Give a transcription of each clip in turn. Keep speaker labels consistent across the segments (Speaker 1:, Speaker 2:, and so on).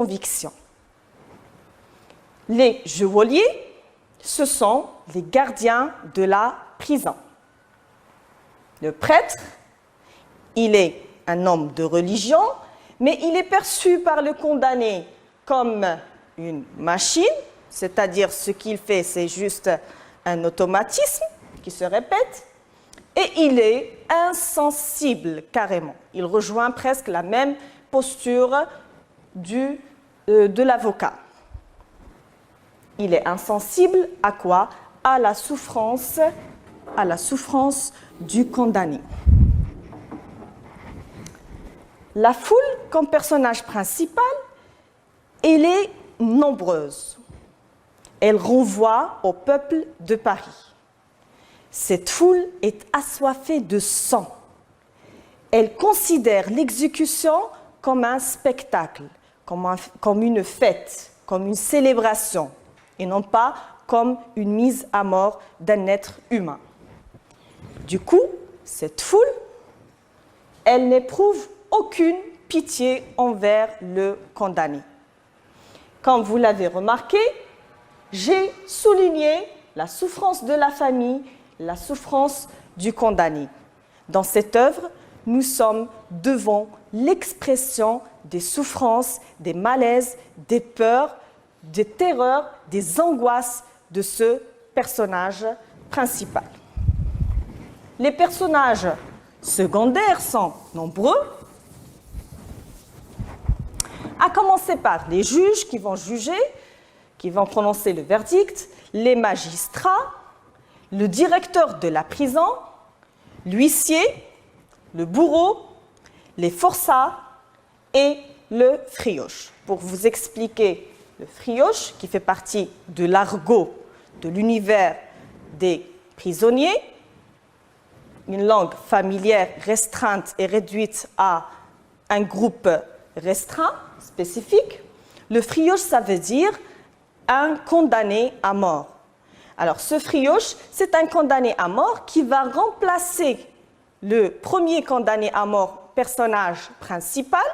Speaker 1: conviction. Les geôliers, ce sont les gardiens de la prison. Le prêtre, il est un homme de religion, mais il est perçu par le condamné comme une machine, c'est-à-dire ce qu'il fait, c'est juste un automatisme qui se répète, et il est insensible carrément. Il rejoint presque la même posture de l'avocat. Il est insensible à quoi? À la souffrance du condamné. La foule, comme personnage principal, elle est nombreuse. Elle renvoie au peuple de Paris. Cette foule est assoiffée de sang. Elle considère l'exécution comme un spectacle, comme une fête, comme une célébration, et non pas comme une mise à mort d'un être humain. Du coup, cette foule, elle n'éprouve aucune pitié envers le condamné. Comme vous l'avez remarqué, j'ai souligné la souffrance de la famille, la souffrance du condamné. Dans cette œuvre, nous sommes devant l'expression des souffrances, des malaises, des peurs, des terreurs, des angoisses de ce personnage principal. Les personnages secondaires sont nombreux, à commencer par les juges qui vont juger, qui vont prononcer le verdict, les magistrats, le directeur de la prison, l'huissier, le bourreau, les forçats et le frioche. Pour vous expliquer le frioche, qui fait partie de l'argot de l'univers des prisonniers, une langue familière restreinte et réduite à un groupe restreint, spécifique. Le frioche, ça veut dire un condamné à mort. Alors, ce frioche, c'est un condamné à mort qui va remplacer le premier condamné à mort, personnage principal.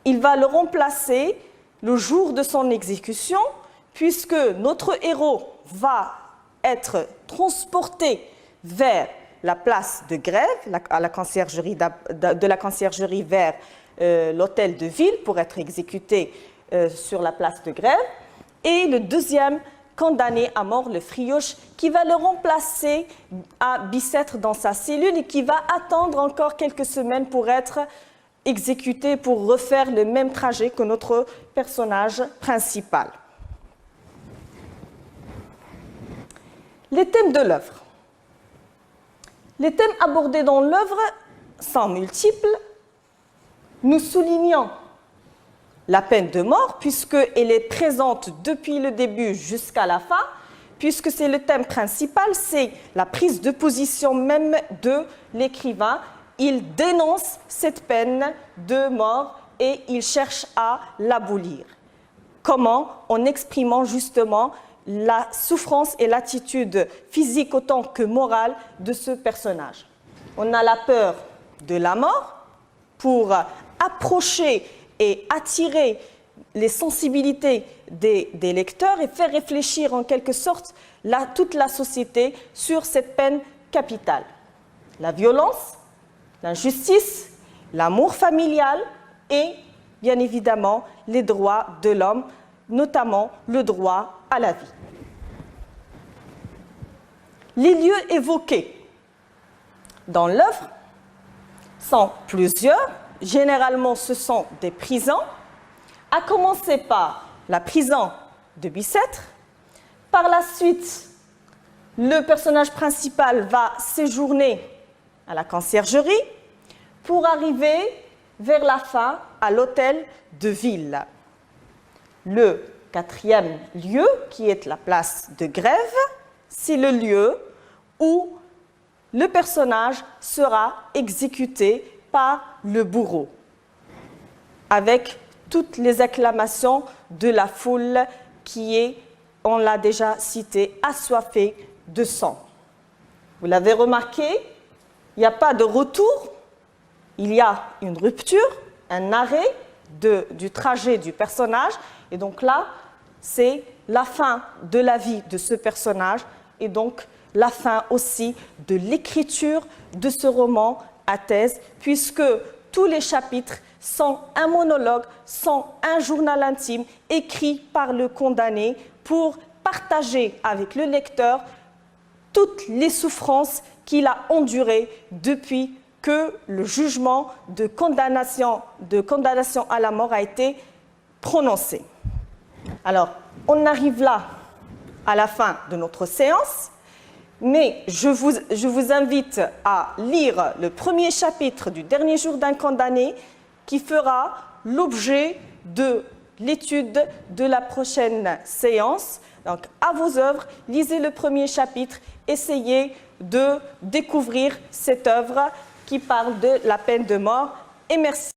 Speaker 1: Il va le remplacer le jour de son exécution, puisque notre héros va être transporté vers la place de grève, à la conciergerie de la conciergerie vers l'hôtel de ville pour être exécuté sur la place de grève. Et le deuxième condamné à mort, le frioche, qui va le remplacer à Bicêtre dans sa cellule et qui va attendre encore quelques semaines pour être exécuté, pour refaire le même trajet que notre personnage principal. Les thèmes de l'œuvre. Les thèmes abordés dans l'œuvre sont multiples. Nous soulignons la peine de mort, puisqu'elle est présente depuis le début jusqu'à la fin, puisque c'est le thème principal, c'est la prise de position même de l'écrivain. Il dénonce cette peine de mort et il cherche à l'abolir. Comment? En exprimant justement la souffrance et l'attitude physique autant que morale de ce personnage. On a la peur de la mort pour approcher et attirer les sensibilités des lecteurs et faire réfléchir en quelque sorte toute la société sur cette peine capitale. La violence, l'injustice, l'amour familial et bien évidemment les droits de l'homme, notamment le droit à la vie. Les lieux évoqués dans l'œuvre sont plusieurs. Généralement, ce sont des prisons, à commencer par la prison de Bicêtre. Par la suite, le personnage principal va séjourner à la conciergerie pour arriver vers la fin à l'hôtel de ville. Le quatrième lieu, qui est la place de grève, c'est le lieu où le personnage sera exécuté par le bourreau, avec toutes les acclamations de la foule qui est, on l'a déjà cité, assoiffée de sang. Vous l'avez remarqué, il n'y a pas de retour, il y a une rupture, un arrêt du trajet du personnage. Et donc là, c'est la fin de la vie de ce personnage et donc la fin aussi de l'écriture de ce roman à thèse, puisque tous les chapitres sont un monologue, sont un journal intime écrit par le condamné pour partager avec le lecteur toutes les souffrances qu'il a endurées depuis que le jugement de condamnation à la mort a été prononcé. Alors, on arrive là à la fin de notre séance, mais je vous invite à lire le premier chapitre du Dernier jour d'un condamné qui fera l'objet de l'étude de la prochaine séance. Donc, à vos œuvres, lisez le premier chapitre, essayez de découvrir cette œuvre qui parle de la peine de mort. Et merci.